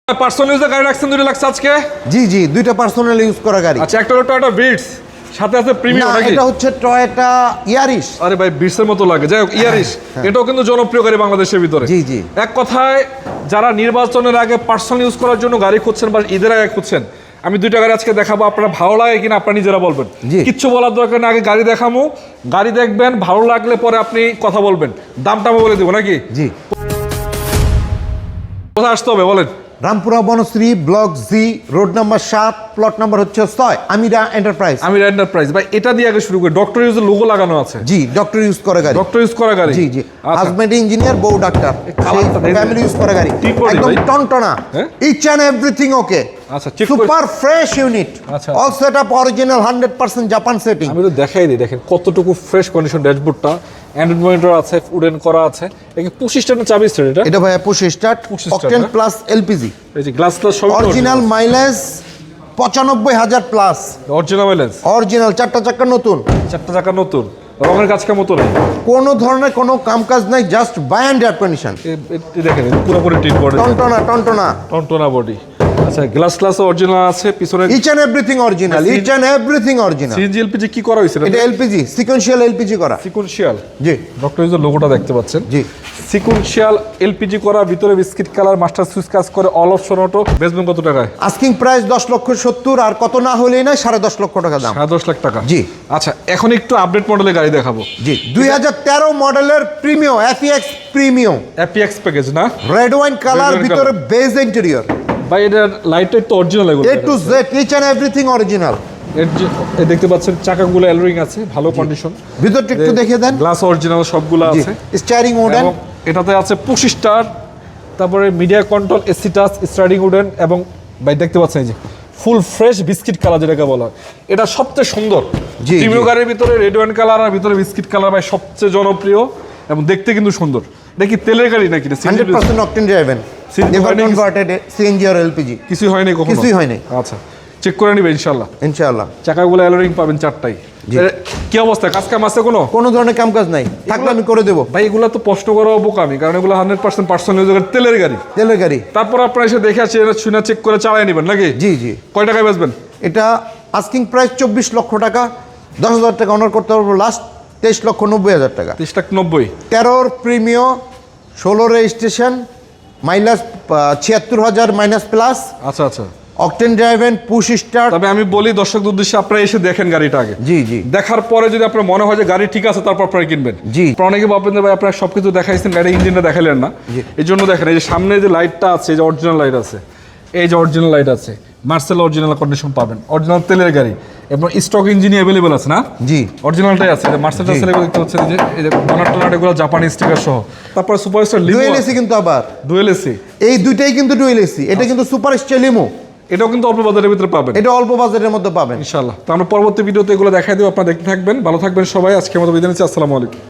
Personal ইউজে গাড়ি রাখছেন 2 লাখ আজকে? জি জি, দুইটা পার্সোনাল ইউজ করা গাড়ি। আচ্ছা, একটা হলো টয়োটা বিটস, সাথে আছে প্রিমিয়াম নাকি? এটা হচ্ছে টয়োটা ইয়ারিশ। আরে ভাই, বিটসের মতো লাগে। যাই হোক, ইয়ারিশ এটাও কিন্তু জনপ্রিয় গাড়ি বাংলাদেশের ভিতরে। জি জি। এক কথায় যারা নির্বাচনের আগে পার্সোনাল ইউজ করার জন্য গাড়ি খুঁজছেন বা ঈদের আগে খুঁজছেন, আমি 2টা গাড়ি আজকে দেখাবো। আপনারা ভালো লাগে কিনা আপনারা নিজেরা বলবেন। কিচ্ছু বলার দরকার নেই, আগে গাড়ি দেখাবো, গাড়ি দেখবেন, ভালো লাগলে পরে আপনি কথা বলবেন। দামটা আমি বলে দেবো নাকি? জি। কোথায় আসতে হবে বলেন? Rampura Banasree, block G, road number 7, plot number হচ্ছে 6, আমিরা এন্টারপ্রাইজ। আমিরা এন্টারপ্রাইজ। ভাই এটা দিয়ে আগে শুরু করি। ডক্টর ইউজের লোগো লাগানো আছে। জি, ডক্টর ইউজ করা গাড়ি। ডক্টর ইউজ করা গাড়ি। জি জি। হাজবেন্ড ইঞ্জিনিয়ার, বউ ডাক্তার, ফ্যামিলি ইউজ করা গাড়ি। একদম টনটনা, ইচ এন্ড এভরিথিং ওকে। আচ্ছা, সুপার ফ্রেশ ইউনিট। আচ্ছা, all setup original 100% Japan setting. আমি তো দেখাই দিই, দেখেন কতটুকু ফ্রেশ কন্ডিশন ড্যাশবোর্ডটা। অ্যান্ড্রয়েড মনিটর আছে, উডেন করা আছে। এটা 25 স্টার না 24 স্টার? এটা ভাই 25 স্টার, অকটেন প্লাস এলপিজি। এই যে গ্লাস প্লাস সব original mileage 95,000 plus. Original mileage, original, 4টা চাকা নতুন। 4টা চাকা নতুন, রঙের কাজ কেমন নতুন? কোনো ধরনের কোনো কামকাজ নাই, just buy and air condition. দেখেন পুরোপুরি টিন বডি, টনটনা টনটনা টনটনা বডি। আচ্ছা, গ্লাস ক্লাস অরিজিনাল আছে, পিছনে each and everything original, each and everything original. CNG LPG কি করা হয়েছে? এটা এলপিজি, সিকোয়েন্সিয়াল এলপিজি করা। সিকোয়েন্সিয়াল, জি। ডক্টর ইউজের লোগোটা দেখতে পাচ্ছেন। জি। সিকোয়েন্সিয়াল এলপিজি করা, ভিতরে বিস্কিট কালার, মাস্টার সুইচ কাজ করে, অল অপশন অটো। বেচবেন কত টাকায়? আস্কিং প্রাইস 10,70,000, আর কত না হলেই না 10.5 লক্ষ টাকা দাম। 10.5 লাখ টাকা। জি। আচ্ছা, এখন একটু আপডেট মডেলের গাড়ি দেখাবো। জি, 2013 মডেলের premium FX premium APX package না? রেড ওয়াইন কালার, ভিতরে বেজ ইন্টেরিয়র। ভাই এটার লাইটটা তো অরিজিনাল এগুলো, A to Z each and everything original. এই দেখতে পাচ্ছেন চাকাগুলো অ্যালোরিং আছে, ভালো কন্ডিশন। ভিতরটা একটু দেখিয়ে দেন। গ্লাস অরিজিনাল সবগুলো আছে। স্টিয়ারিং উডেন, এটাতে আছে 25 স্টার, তারপরে media control, AC touch, starting wooden, এবং ভাই দেখতে পাচ্ছেন এই যে ফুল ফ্রেশ বিস্কিট কালার যেটাকে বলা হয়, এটা সবচেয়ে সুন্দর। প্রিমিয়াম গাড়ির ভিতরে রেড ওয়াইন কালার আর ভিতরে বিস্কিট কালার ভাই সবচেয়ে জনপ্রিয় এবং দেখতে কিন্তু সুন্দর। এটা কি তেলের গাড়ি নাকি? 100% octane driven, never converted CNG আর এলপিজি। কিছুই হয়নি কখনো? কিছুই হয়নি। আচ্ছা, চেক করে নিবে ইনশাআল্লাহ। ইনশাআল্লাহ। চাকাগুলো অ্যালোরিং পাবেন 4টাই। কি অবস্থা, কাজ কাম আছে কোনো ধরনের কাজ নাই, থাকলে আমি করে দেবো। ভাই এগুলো তো প্রশ্ন করা বোকামি, কারণ এগুলো 100% পার্সোনাল ইউজ তেলের গাড়ি। তেলের গাড়ি। তারপর আপনারা এসে দেখে আছে শুনে চেক করে চালাই নেবেন নাকি? জি জি। কয় টাকায় বেচবেন এটা? আস্কিং প্রাইস 24 লক্ষ টাকা, 10,000 টাকা অনার করতে পারবো লাস্ট। 23,90,000 টাকা। 23,90,000। 13 premium, 16 registration, mileage 76,000 minus plus. আচ্ছা আচ্ছা। Octane driven, push start. তবে আমি বলি দর্শকদের উদ্দেশ্যে, আপনারা এসে দেখেন গাড়িটা আগে। জি জি। দেখার পরে যদি আপনার মনে হয় যে গাড়ি ঠিক আছে, তারপর আপনারা কিনবেন। জি। অনেকে ভাববেন যে ভাই আপনারা সবকিছু দেখাইছেন, গাড়ির ইঞ্জিনটা দেখালেন না। এই জন্য দেখেন, এই যে সামনে যে লাইটটা আছে, এই যে অরিজিনাল লাইট আছে, এই যে অরিজিনাল লাইট আছে, মার্সেল অরিজিনাল কন্ডিশন পাবেন, অরিজিনাল তেলের গাড়ি এবং স্টক ইঞ্জিন অ্যাভেলেবল আছে না? জি। অরিজিনালটাই আছে। মার্সেলটা সেলেগুলো দেখতে পাচ্ছেন, এই যে বনার টনার এগুলো জাপানি স্টিকার সহ। তারপর সুপারস্টার লিমো, ডুয়েল এসি কিন্তু আবার ডুয়েল এসি, এই দুইটাই কিন্তু ডুয়েল এসি। এটা কিন্তু সুপারস্টার লিমো, এটাও কিন্তু অল্প বাজারের ভিতরে পাবেন। এটা অল্প বাজারের মধ্যে পাবেন ইনশাআল্লাহ। তো আমরা পরবর্তী ভিডিওতে এগুলো দেখাই দেবো, আপনারা দেখতে থাকবেন। ভালো থাকবেন সবাই। আজকের মতো বিদায় নিচ্ছি। আসসালামু আলাইকুম।